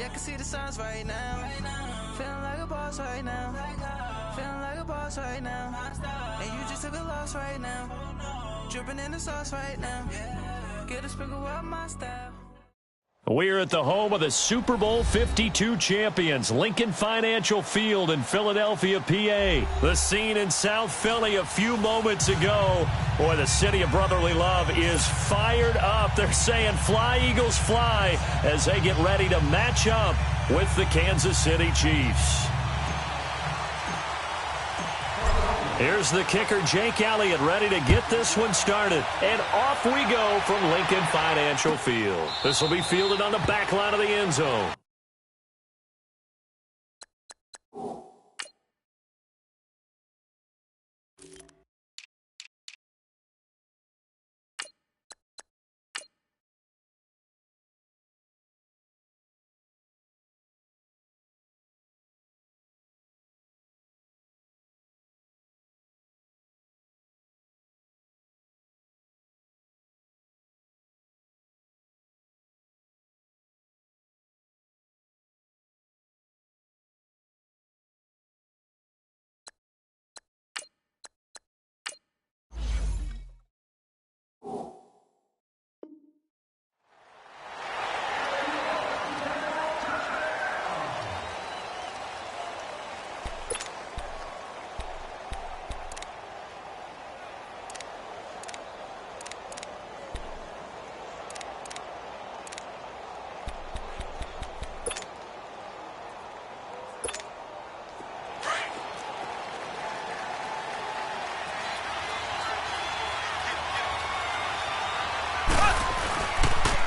Yeah, I can see the signs right now. Feeling like a boss right now. Feeling like a boss right now. And you just took a loss right now. Dripping in the sauce right now. Get a sprinkle of my style. We're at the home of the Super Bowl 52 champions, Lincoln Financial Field in Philadelphia, PA. The scene in South Philly a few moments ago. Boy, the city of brotherly love is fired up. They're saying, "Fly, Eagles, fly," as they get ready to match up with the Kansas City Chiefs. Here's the kicker, Jake Elliott, ready to get this one started. And off we go from Lincoln Financial Field. This will be fielded on the back line of the end zone.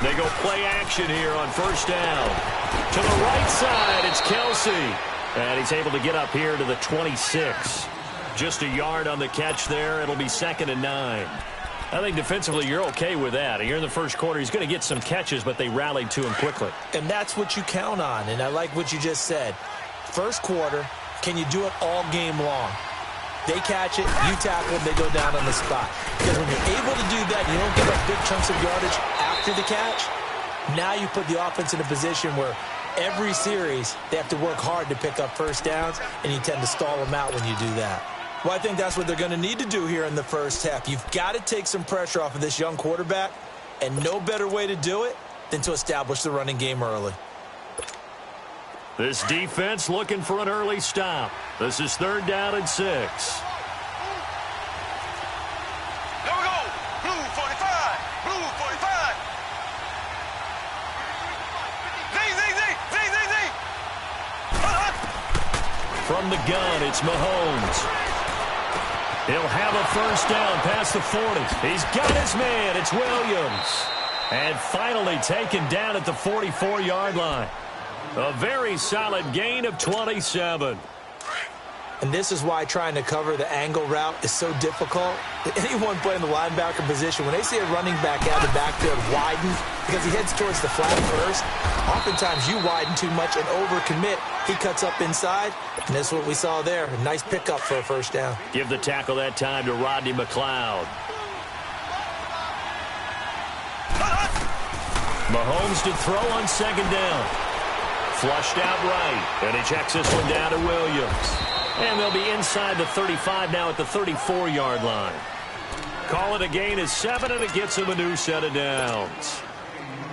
They go play action here on first down. To the right side, it's Kelsey. And he's able to get up here to the 26. Just a yard on the catch there. It'll be 2nd and 9. I think defensively you're okay with that. Here in the first quarter, he's going to get some catches, but they rallied to him quickly. And that's what you count on, and I like what you just said. First quarter, can you do it all game long? They catch it, you tackle, they go down on the spot. Because when you're able to do that, you don't give up big chunks of yardage after the catch. Now you put the offense in a position where every series they have to work hard to pick up first downs, and you tend to stall them out when you do that. Well, I think that's what they're going to need to do here in the first half. You've got to take some pressure off of this young quarterback, and no better way to do it than to establish the running game early. This defense looking for an early stop. This is 3rd down and 6. There we go. Blue 45. Blue 45. Z. From the gun, it's Mahomes. He'll have a first down past the 40. He's got his man. It's Williams. And finally taken down at the 44-yard line. A very solid gain of 27. And this is why trying to cover the angle route is so difficult. Anyone playing the linebacker position, when they see a running back out of the backfield widen because he heads towards the flat first, oftentimes you widen too much and overcommit. He cuts up inside, and that's what we saw there. A nice pickup for a first down. Give the tackle that time to Rodney McLeod. Mahomes to throw on 2nd down. Flushed out right, and he checks this one down to Williams. And they'll be inside the 35 now at the 34-yard line. Call it a gain of 7, and it gets him a new set of downs.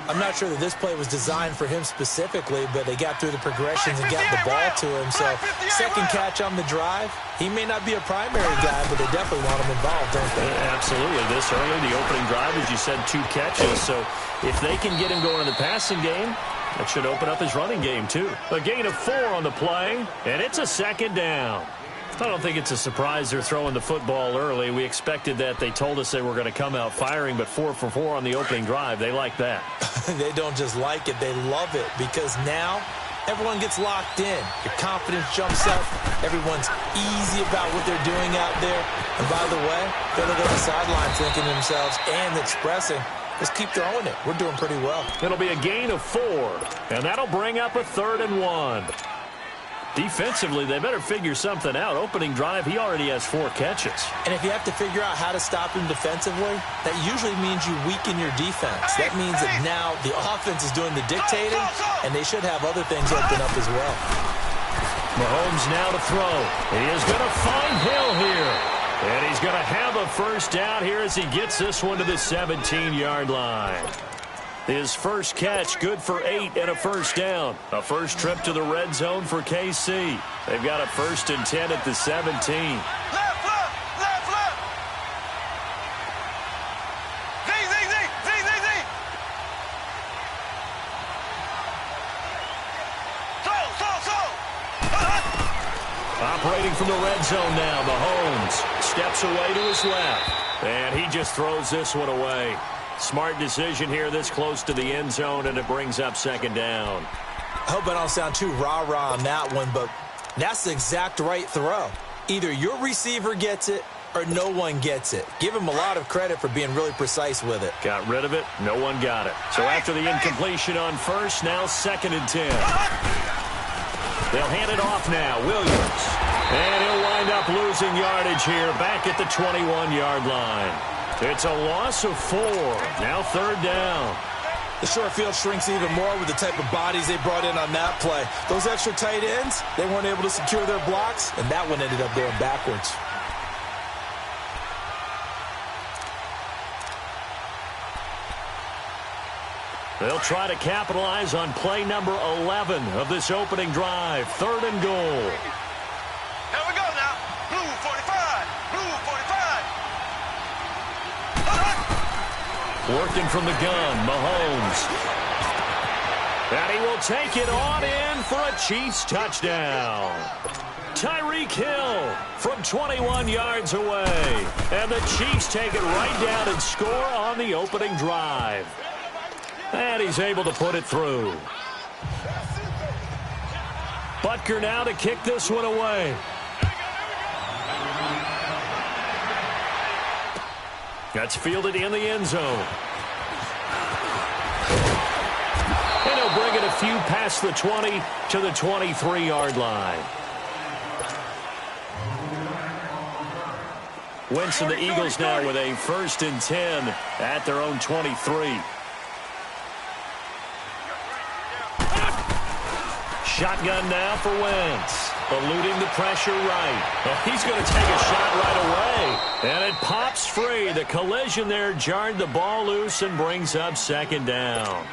I'm not sure that this play was designed for him specifically, but they got through the progressions and got the ball to him. So, second catch on the drive. He may not be a primary guy, but they definitely want him involved, don't they? Absolutely. This early, the opening drive, as you said, 2 catches. So, if they can get him going in the passing game, that should open up his running game, too. A gain of 4 on the play, and it's a 2nd down. I don't think it's a surprise they're throwing the football early. We expected that. They told us they were going to come out firing, but 4 for 4 on the opening drive. They like that. They don't just like it. They love it because now everyone gets locked in. Your confidence jumps up. Everyone's easy about what they're doing out there. And by the way, they're looking at the sidelines thinking to themselves and expressing, let's keep throwing it. We're doing pretty well. It'll be a gain of 4, and that'll bring up a 3rd and 1. Defensively, they better figure something out. Opening drive, he already has 4 catches. And if you have to figure out how to stop him defensively, that usually means you weaken your defense. That means that now the offense is doing the dictating, and they should have other things open up as well. Mahomes now to throw. He is going to find Hill here. And he's going to have a first down here as he gets this one to the 17-yard line. His first catch, good for 8 and a first down. A first trip to the red zone for KC. They've got a 1st and 10 at the 17. Left, left, left, left. Z. So. Operating from the red zone now, Mahomes steps away to his left. And he just throws this one away. Smart decision here this close to the end zone, and it brings up 2nd down. I hope I don't sound too rah-rah on that one, but that's the exact right throw. Either your receiver gets it or no one gets it. Give him a lot of credit for being really precise with it. Got rid of it. No one got it. So after the incompletion on first, now 2nd and 10. They'll hand it off now. Williams. And he'll wind up losing yardage here back at the 21-yard line. It's a loss of 4. Now 3rd down. The short field shrinks even more with the type of bodies they brought in on that play. Those extra tight ends, they weren't able to secure their blocks, and that one ended up going backwards. They'll try to capitalize on play number 11 of this opening drive. 3rd and goal. Here we go now. Blue 45. Blue 45. Working from the gun, Mahomes. And he will take it on in for a Chiefs touchdown. Tyreek Hill from 21 yards away. And the Chiefs take it right down and score on the opening drive. And he's able to put it through. Butker now to kick this one away. That's fielded in the end zone. And he'll bring it a few past the 20 to the 23-yard line. Wentz and the Eagles now with a 1st and 10 at their own 23. Shotgun now for Wentz. Eluding the pressure right. Well, he's going to take a shot right away. And it pops free. The collision there jarred the ball loose and brings up 2nd down.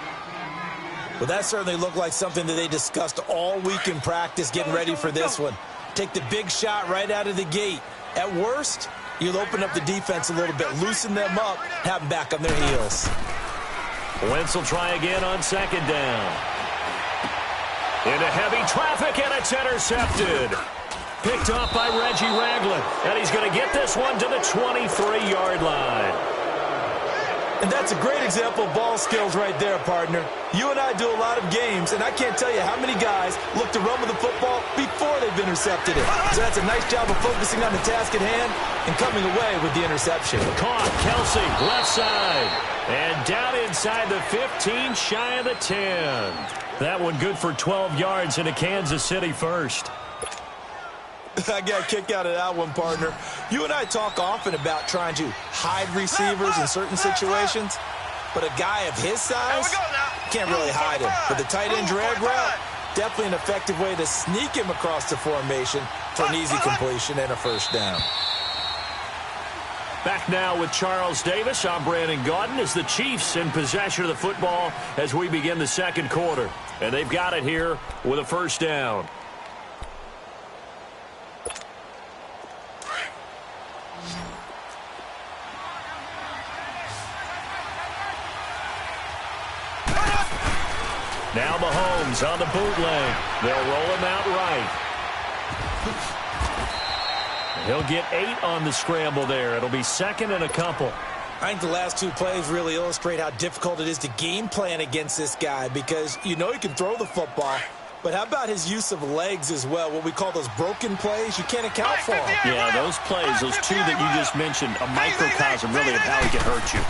Well, that certainly looked like something that they discussed all week in practice getting ready for this one. Take the big shot right out of the gate. At worst, you'll open up the defense a little bit, loosen them up, have them back on their heels. Wentz will try again on 2nd down. Into heavy traffic, and it's intercepted. Picked off by Reggie Ragland. And he's going to get this one to the 23-yard line. And that's a great example of ball skills right there, partner. You and I do a lot of games, and I can't tell you how many guys look to run with the football before they've intercepted it. So that's a nice job of focusing on the task at hand and coming away with the interception. Caught, Kelsey, left side. And down inside the 15, shy of the 10. That one good for 12 yards into Kansas City first. I got a kick out of that one, partner. You and I talk often about trying to hide receivers in certain situations, but a guy of his size can't really hide him. But the tight end drag route, definitely an effective way to sneak him across the formation for an easy completion and a first down. Back now with Charles Davis. I'm Brandon Gaudin as the Chiefs in possession of the football as we begin the 2nd quarter. And they've got it here with a first down. Now Mahomes on the bootleg. They'll roll him out right. He'll get 8 on the scramble there. It'll be 2nd and a couple. I think the last 2 plays really illustrate how difficult it is to game plan against this guy because you know he can throw the football, but how about his use of legs as well, what we call those broken plays? You can't account for them. Yeah, those plays, those 2 that you just mentioned, a microcosm really of how he can hurt you.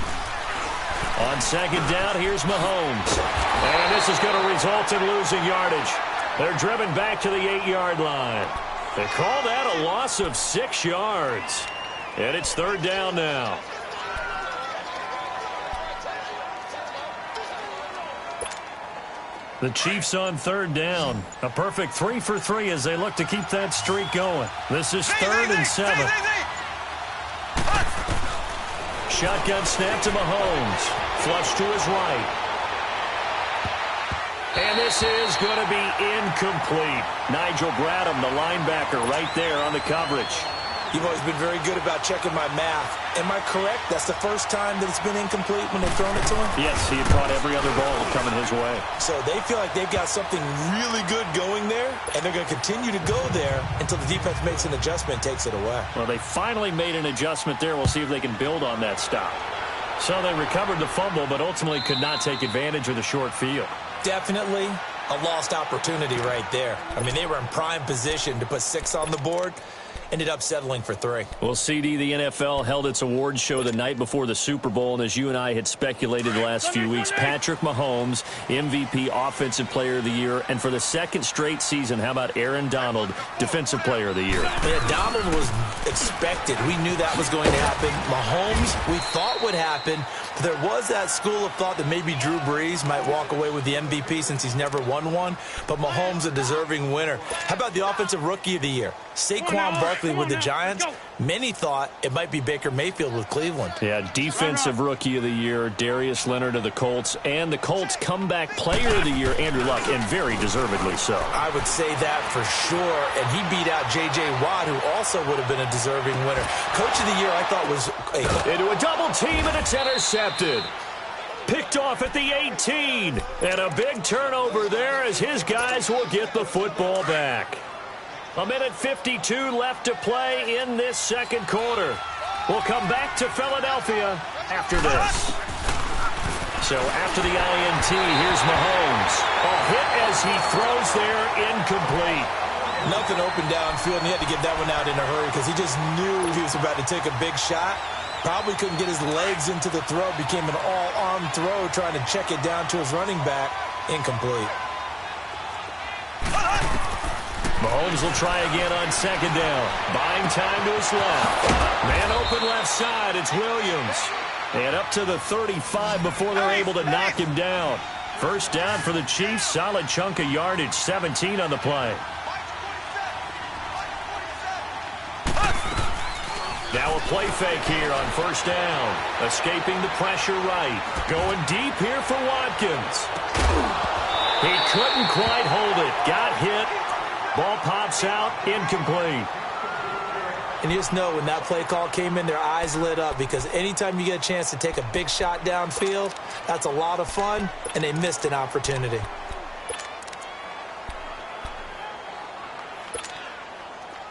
On 2nd down, here's Mahomes. And this is going to result in losing yardage. They're driven back to the 8-yard line. They call that a loss of 6 yards. And it's third down now. The Chiefs on third down. A perfect 3 for 3 as they look to keep that streak going. This is 3rd and 7. Shotgun snap to Mahomes. Flush to his right. And this is going to be incomplete. Nigel Bradham, the linebacker, right there on the coverage. You've always been very good about checking my math. Am I correct? That's the first time that it's been incomplete when they've thrown it to him? Yes, he had caught every other ball coming his way. So they feel like they've got something really good going there, and they're going to continue to go there until the defense makes an adjustment and takes it away. Well, they finally made an adjustment there. We'll see if they can build on that stop. So they recovered the fumble, but ultimately could not take advantage of the short field. Definitely a lost opportunity right there. I mean, they were in prime position to put 6 on the board. Ended up settling for 3. Well, CD, the NFL held its awards show the night before the Super Bowl, and as you and I had speculated the last few weeks, Patrick Mahomes, MVP, Offensive Player of the Year, and for the second straight season, how about Aaron Donald, Defensive Player of the Year? Yeah, Donald was expected. We knew that was going to happen. Mahomes, we thought would happen. There was that school of thought that maybe Drew Brees might walk away with the MVP since he's never won one, but Mahomes a deserving winner. How about the Offensive Rookie of the Year? Saquon Barkley with the Giants. Many thought it might be Baker Mayfield with Cleveland. Yeah, Defensive Rookie of the Year, Darius Leonard of the Colts, and the Colts Comeback Player of the Year, Andrew Luck, and very deservedly so. I would say that for sure, and he beat out J.J. Watt, who also would have been a deserving winner. Coach of the Year, I thought was... Into a double team, and it's intercepted. Picked off at the 18, and a big turnover there as his guys will get the football back. 1:52 left to play in this second quarter. We'll come back to Philadelphia after this. So after the INT, here's Mahomes. A hit as he throws there, incomplete. Nothing open downfield, and he had to get that one out in a hurry because he just knew he was about to take a big shot. Probably couldn't get his legs into the throw. Became an all-arm throw trying to check it down to his running back. Incomplete. Mahomes will try again on second down. Buying time to his left. Man open left side. It's Williams. And up to the 35 before they're able to knock him down. First down for the Chiefs. Solid chunk of yardage. 17 on the play. Now a play fake here on first down. Escaping the pressure right. Going deep here for Watkins. He couldn't quite hold it. Got hit. Ball pops out, incomplete. And you just know when that play call came in, their eyes lit up because anytime you get a chance to take a big shot downfield, that's a lot of fun, and they missed an opportunity.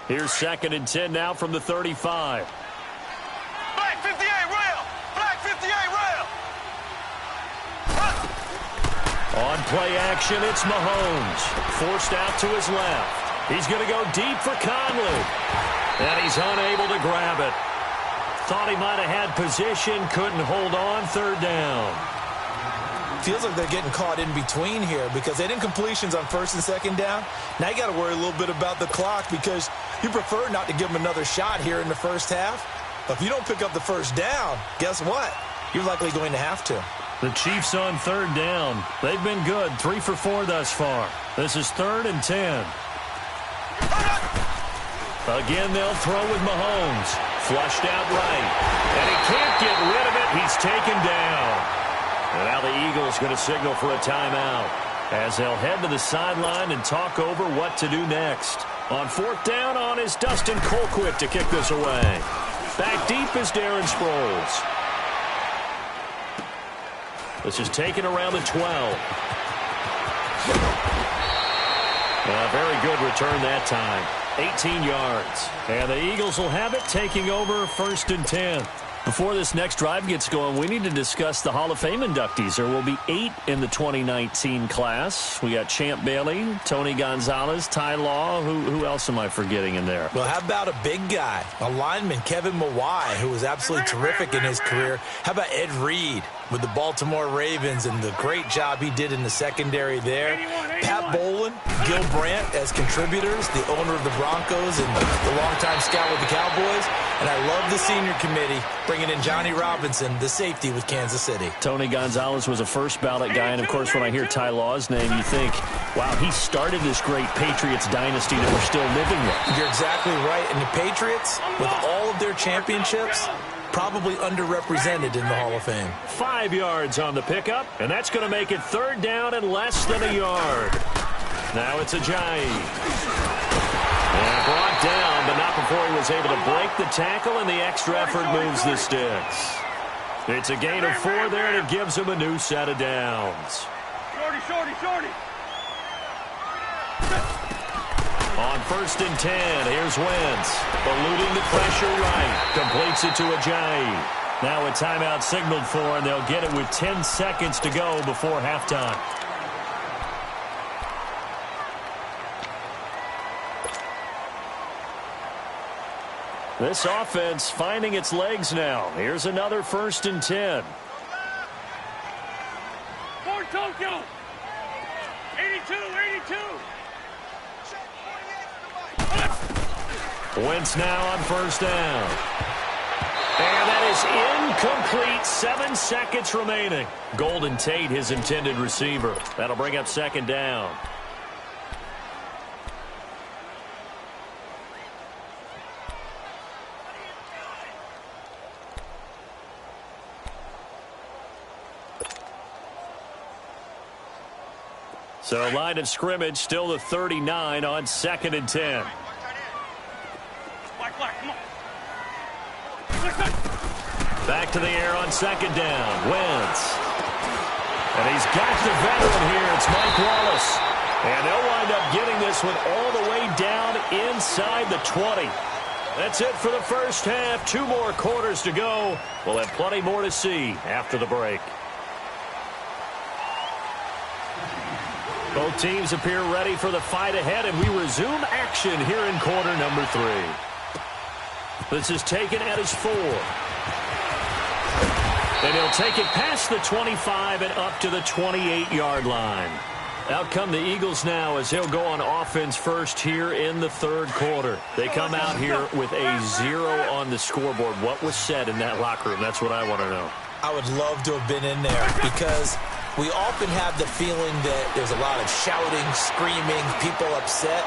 Here's 2nd and 10 now from the 35. Black 58 rail! Black 58 rail! On play action, it's Mahomes. Forced out to his left. He's going to go deep for Conley. And he's unable to grab it. Thought he might have had position, couldn't hold on, third down. Feels like they're getting caught in between here because they did incompletions on first and second down. Now you got to worry a little bit about the clock because you prefer not to give them another shot here in the first half. But if you don't pick up the first down, guess what? You're likely going to have to. The Chiefs on third down. They've been good, 3 for 4 thus far. This is 3rd and 10. Again, they'll throw with Mahomes. Flushed out right. And he can't get rid of it. He's taken down. And now the Eagles going to signal for a timeout as they'll head to the sideline and talk over what to do next. On 4th down on is Dustin Colquitt to kick this away. Back deep is Darren Sproles. This is taken around the 12. A very good return that time. 18 yards. And the Eagles will have it, taking over 1st and 10. Before this next drive gets going, we need to discuss the Hall of Fame inductees. There will be 8 in the 2019 class. We got Champ Bailey, Tony Gonzalez, Ty Law. Who else am I forgetting in there? Well, how about a big guy, a lineman, Kevin Mawai, who was absolutely terrific in his career. How about Ed Reed? with the Baltimore Ravens and the great job he did in the secondary there. Pat Bowlen, Gil Brandt as contributors, the owner of the Broncos and the longtime scout with the Cowboys. And I love the senior committee bringing in Johnny Robinson, the safety with Kansas City. Tony Gonzalez was a first ballot guy, and of course when I hear Ty Law's name, you think, wow, he started this great Patriots dynasty that we're still living with. You're exactly right. And the Patriots, with all of their championships, probably underrepresented in the Hall of Fame. 5 yards on the pickup, and that's going to make it 3rd down and less than a yard. Now it's Ajayi. And brought down, but not before he was able to break the tackle, and the extra effort moves the sticks. It's a gain of 4 there, and it gives him a new set of downs. Shorty. On 1st and 10, here's Wentz. Eluding the pressure right. Completes it to Ajayi. Now a timeout signaled for, and they'll get it with 10 seconds to go before halftime. This offense finding its legs now. Here's another 1st and 10. For Tokyo. 82. Wentz now on 1st down. And that is incomplete. 7 seconds remaining. Golden Tate, his intended receiver. That'll bring up 2nd down. So line of scrimmage still the 39 on 2nd and 10. Come on. Back to the air on 2nd down. Wentz. And he's got the veteran here. It's Mike Wallace. And they'll wind up getting this one all the way down inside the 20. That's it for the first half. 2 more quarters to go. We'll have plenty more to see after the break. Both teams appear ready for the fight ahead, and we resume action here in quarter number 3. This is taken at his 4. And he'll take it past the 25 and up to the 28-yard line. Out come the Eagles now as he'll go on offense first here in the 3rd quarter. They come out here with a 0 on the scoreboard. What was said in that locker room? That's what I want to know. I would love to have been in there because we often have the feeling that there's a lot of shouting, screaming, people upset.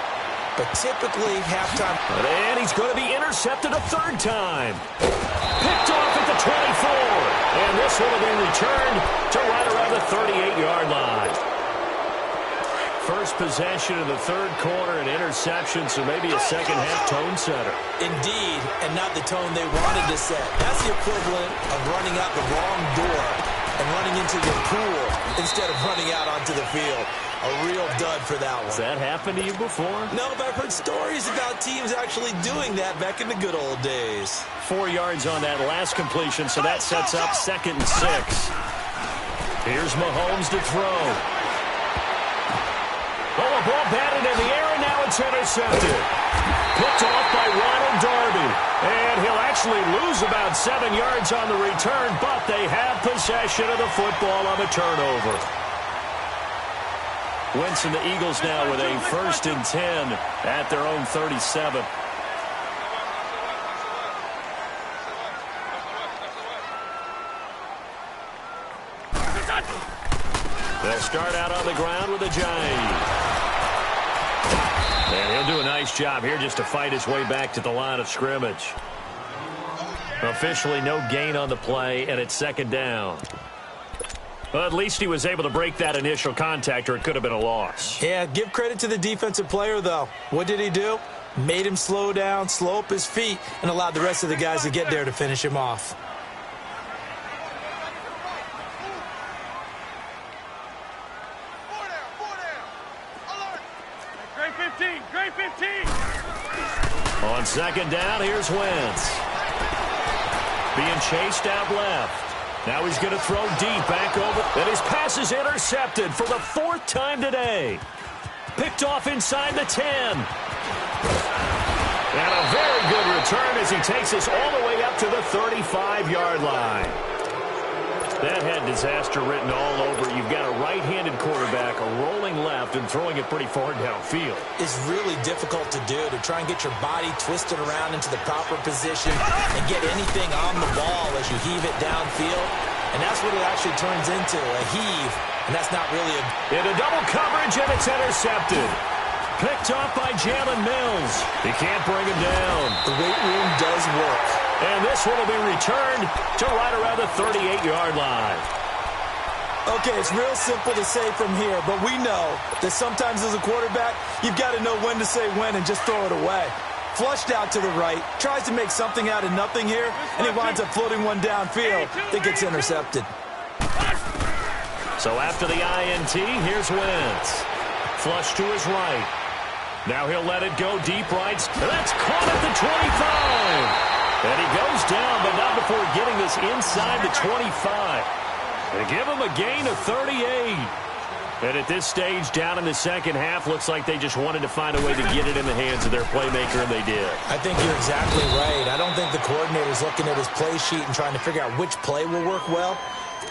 But typically, halftime. And he's going to be intercepted a 3rd time. Picked off at the 24. And this one will be returned to right around the 38-yard line. First possession of the 3rd quarter, an interception, so maybe a second-half tone setter. Indeed, and not the tone they wanted to set. That's the equivalent of running out the wrong door and running into the pool instead of running out onto the field. A real dud for that one. Has that happened to you before? No, but I've heard stories about teams actually doing that back in the good old days. 4 yards on that last completion, so that sets up 2nd and 6. Here's Mahomes to throw. Oh, a ball batted in the air, and now it's intercepted. Picked off by Ronald Darby. And he'll actually lose about 7 yards on the return, but they have possession of the football on the turnover. Wentz and the Eagles now with a 1st and 10 at their own 37. They'll start out on the ground with Ajayi. And he'll do a nice job here just to fight his way back to the line of scrimmage. Officially no gain on the play, and it's 2nd down. Well, at least he was able to break that initial contact, or it could have been a loss. Yeah, give credit to the defensive player, though. What did he do? Made him slow down, slow up his feet, and allowed the rest of the guys to get there to finish him off. Great 15. On 2nd down, here's Wentz. Being chased out left. Now he's going to throw deep back over. And his pass is intercepted for the 4th time today. Picked off inside the 10. And a very good return as he takes us all the way up to the 35-yard line. That had disaster written all over it. You've got a right-handed quarterback, a rolling left, and throwing it pretty far downfield. It's really difficult to do, to try and get your body twisted around into the proper position and get anything on the ball as you heave it downfield. And that's what it actually turns into, a heave. And that's not really a... Into double coverage, and it's intercepted. Picked off by Jalen Mills. He can't bring him down. The weight room does work. And this one will be returned to right around the 38-yard line. Okay, it's real simple to say from here, but we know that sometimes as a quarterback, you've got to know when to say when and just throw it away. Flushed out to the right, tries to make something out of nothing here, and he winds up floating one downfield that gets intercepted. So after the INT, here's Wentz. Flush to his right. Now he'll let it go deep right. That's caught at the 25. And he goes down, but not before getting this inside the 25. They give him a gain of 38. And at this stage, down in the second half, looks like they just wanted to find a way to get it in the hands of their playmaker, and they did. I think you're exactly right. I don't think the coordinator's looking at his play sheet and trying to figure out which play will work well.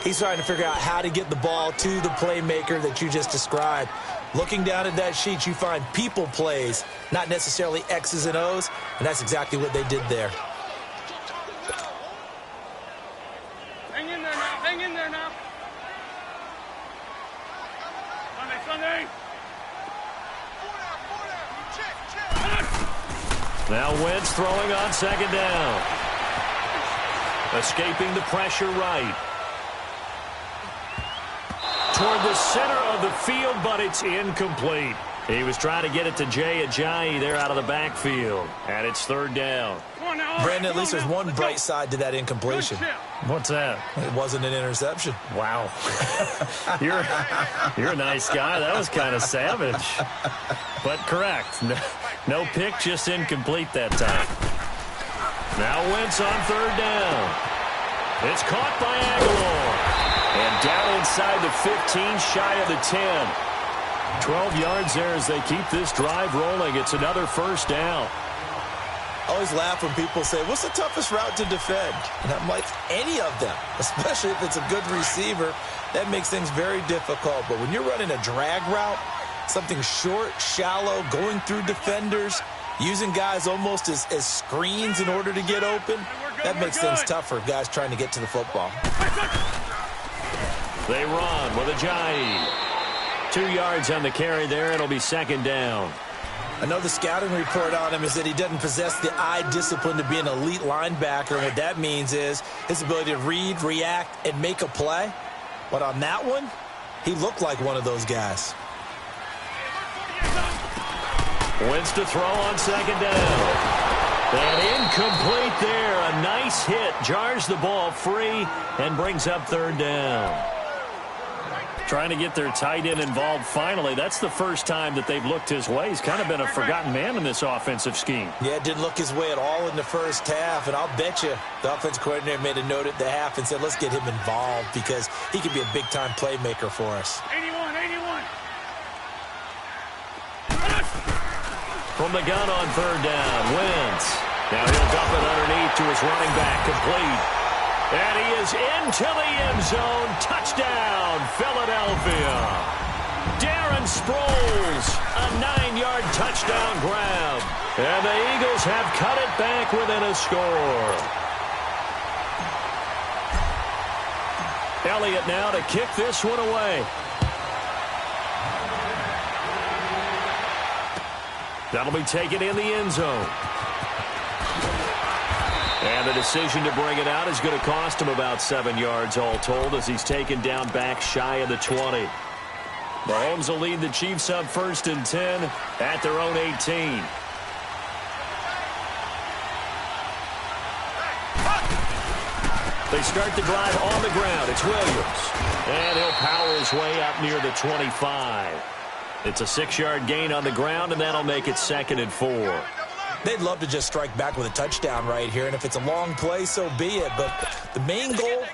He's trying to figure out how to get the ball to the playmaker that you just described. Looking down at that sheet, you find people plays, not necessarily X's and O's, and that's exactly what they did there. Hang in there now. Hang in there now. Sunday. Now Wentz throwing on second down. Escaping the pressure right. Toward the center of the field, but it's incomplete. He was trying to get it to Jay Ajayi there out of the backfield. And it's third down. Brandon, at least there's one bright side to that incompletion. What's that? It wasn't an interception. Wow. You're a nice guy. That was kind of savage. But correct. No pick, just incomplete that time. Now Wentz on third down. It's caught by Aguilar. And down inside the 15, shy of the 10. 12 yards there as they keep this drive rolling. It's another first down. I always laugh when people say, what's the toughest route to defend? And I'm like, any of them, especially if it's a good receiver. That makes things very difficult. But when you're running a drag route, something short, shallow, going through defenders, using guys almost as screens in order to get open, that makes things tougher, guys trying to get to the football. They run with Ajayi. 2 yards on the carry there. It'll be second down. I know the scouting report on him is that he doesn't possess the eye discipline to be an elite linebacker. And what that means is his ability to read, react, and make a play. But on that one, he looked like one of those guys. Wentz to throw on second down. And incomplete there. A nice hit. Jars the ball free and brings up third down. Trying to get their tight end involved finally. That's the first time that they've looked his way. He's kind of been a forgotten man in this offensive scheme. Yeah, it didn't look his way at all in the first half. And I'll bet you the offensive coordinator made a note at the half and said, let's get him involved because he could be a big-time playmaker for us. 81. From the gun on third down, Wentz. Now he'll dump it underneath to his running back, complete. And he is into the end zone. Touchdown, Philadelphia. Darren Sproles, a 9-yard touchdown grab. And the Eagles have cut it back within a score. Elliott now to kick this one away. That'll be taken in the end zone. And the decision to bring it out is going to cost him about 7 yards all told as he's taken down back shy of the 20. Mahomes will lead the Chiefs up 1st and 10 at their own 18. They start the drive on the ground. It's Williams. And he'll power his way up near the 25. It's a 6-yard gain on the ground, and that'll make it 2nd and 4. They'd love to just strike back with a touchdown right here, and if it's a long play, so be it. But the main goal,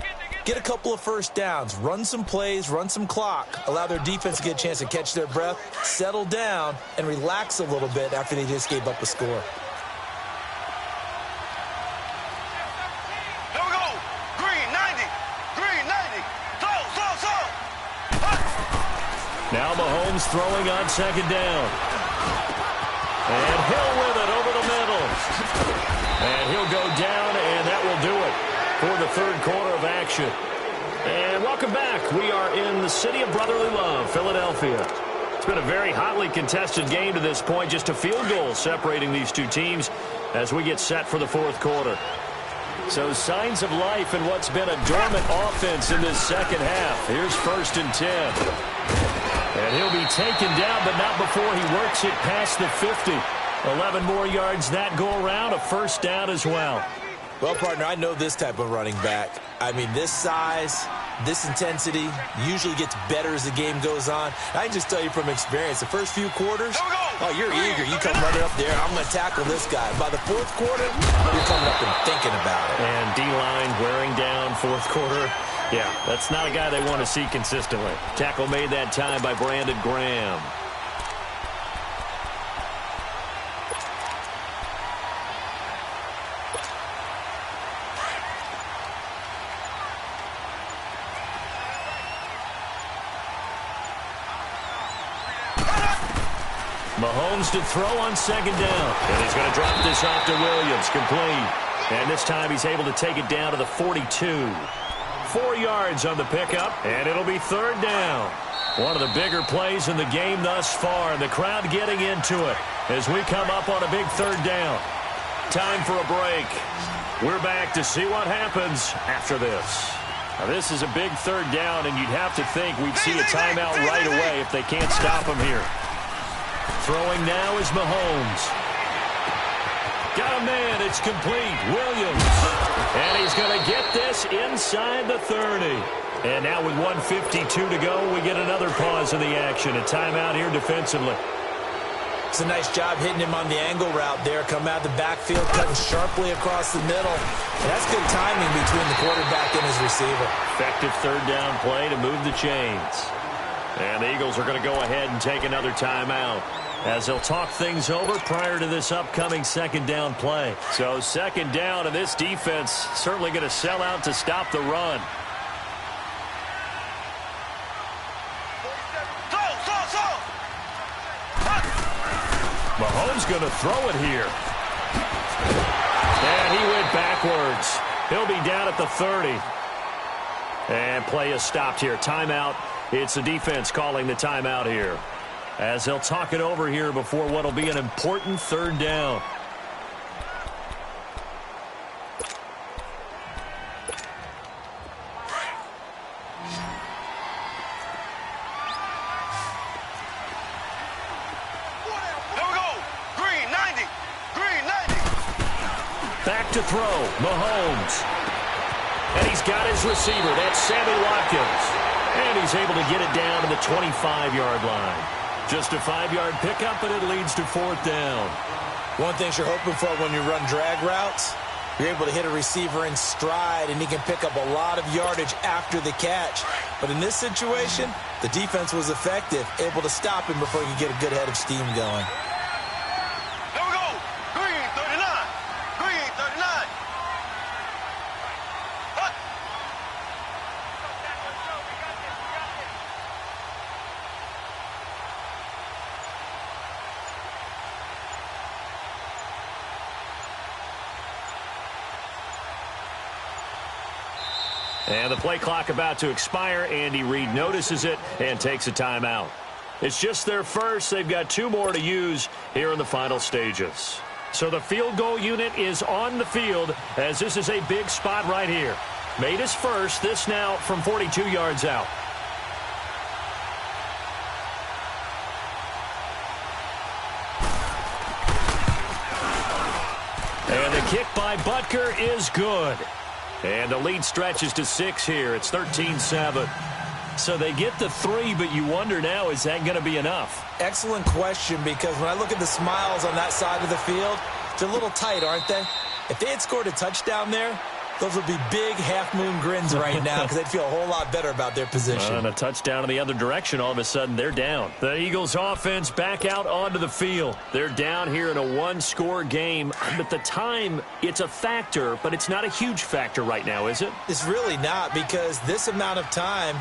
get a couple of first downs, run some plays, run some clock, allow their defense to get a chance to catch their breath, settle down, and relax a little bit after they just gave up a score. Here we go. Green 90. Green 90. throwing on second down. And Hill with it over the middle. And he'll go down, and that will do it for the third quarter of action. And welcome back. We are in the city of brotherly love, Philadelphia. It's been a very hotly contested game to this point. Just a field goal separating these two teams as we get set for the fourth quarter. So signs of life in what's been a dormant offense in this second half. Here's 1st and 10. And he'll be taken down, but not before he works it past the 50. 11 more yards that go around, a first down as well. Well, partner, I know this type of running back. I mean, this size, this intensity usually gets better as the game goes on. I can just tell you from experience, the first few quarters, oh, you're eager. You come running up there, I'm going to tackle this guy. By the fourth quarter, you're coming up and thinking about it. And D-line wearing down fourth quarter. Yeah, that's not a guy they want to see consistently. Tackle made that time by Brandon Graham. Mahomes to throw on second down. And he's going to drop this off to Williams. Complete. And this time he's able to take it down to the 42. 4 yards on the pickup, and it'll be third down. One of the bigger plays in the game thus far, and the crowd getting into it as we come up on a big third down. Time for a break. We're back to see what happens after this. Now, this is a big third down, and you'd have to think we'd see a timeout right away if they can't stop him here. Throwing now is Mahomes. Got a man. It's complete. Williams. And he's going to get this inside the 30. And now with 1:52 to go, we get another pause in the action. A timeout here defensively. It's a nice job hitting him on the angle route there. Come out the backfield, cutting sharply across the middle. And that's good timing between the quarterback and his receiver. Effective third down play to move the chains. And the Eagles are going to go ahead and take another timeout as they'll talk things over prior to this upcoming second down play. So second down, and this defense certainly going to sell out to stop the run. Mahomes going to throw it here. And he went backwards. He'll be down at the 30. And play is stopped here. Timeout. It's the defense calling the timeout here, as they'll talk it over here before what will be an important third down. Here we go. Green 90. Green 90. Back to throw. Mahomes. And he's got his receiver. That's Sammy Watkins. And he's able to get it down to the 25-yard line. Just a 5-yard pickup, and it leads to fourth down. One thing you're hoping for when you run drag routes, you're able to hit a receiver in stride, and he can pick up a lot of yardage after the catch. But in this situation, the defense was effective, able to stop him before he could get a good head of steam going. Here we go. Green 39. Green 39. Hut. And the play clock about to expire. Andy Reid notices it and takes a timeout. It's just their first. They've got 2 more to use here in the final stages. So the field goal unit is on the field, as this is a big spot right here. Made his first. This now from 42 yards out. And the kick by Butker is good. And the lead stretches to 6 here. It's 13-7. So they get the 3, but you wonder now, is that going to be enough? Excellent question, because when I look at the smiles on that side of the field, they're a little tight, aren't they? If they had scored a touchdown there, those would be big half-moon grins right now, because they'd feel a whole lot better about their position. And a touchdown in the other direction, all of a sudden they're down. The Eagles offense back out onto the field. They're down here in a 1-score game. But the time, it's a factor, but it's not a huge factor right now, is it? It's really not, because this amount of time,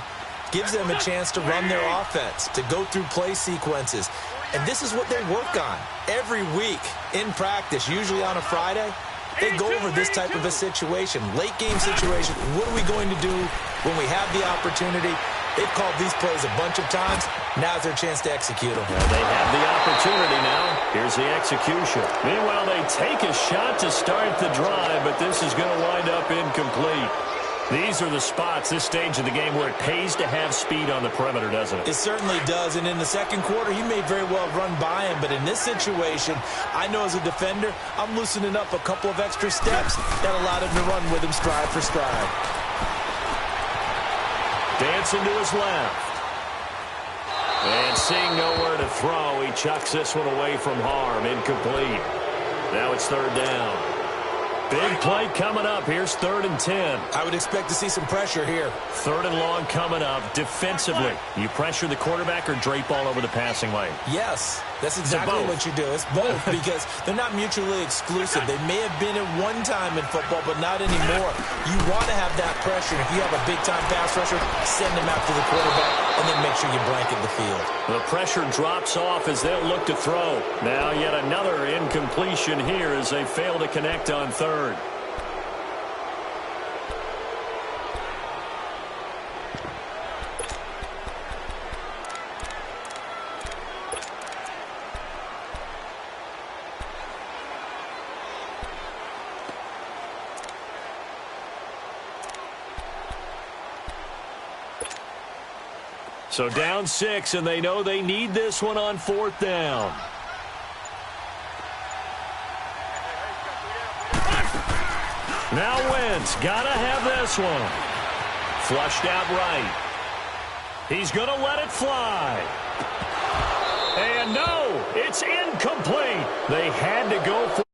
Gives them a chance to run their offense, to go through play sequences. And this is what they work on every week in practice, usually on a Friday. They go over this type of a situation, late game situation. What are we going to do when we have the opportunity? They've called these plays a bunch of times. Now's their chance to execute them. Well, they have the opportunity now. Here's the execution. Meanwhile, they take a shot to start the drive, but this is going to wind up incomplete. These are the spots, this stage of the game, where it pays to have speed on the perimeter, doesn't it? It certainly does, and in the second quarter, he may very well run by him, but in this situation, I know as a defender, I'm loosening up a couple of extra steps that allowed him to run with him stride for stride. Dancing to his left. And seeing nowhere to throw, he chucks this one away from harm, incomplete. Now it's third down. Big play coming up. Here's 3rd and 10. I would expect to see some pressure here. 3rd and long coming up. Defensively, you pressure the quarterback or drape all over the passing lane? Yes, that's exactly what you do. It's both because they're not mutually exclusive. They may have been at one time in football, but not anymore. You want to have that pressure. If you have a big-time pass rusher, send him after the quarterback and then make sure you blanket the field. The pressure drops off as they'll look to throw. Now yet another incompletion here as they fail to connect on 3rd. So down 6, and they know they need this one on 4th down. Now Wentz, gotta have this one. Flushed out right. He's gonna let it fly. And no, it's incomplete. They had to go for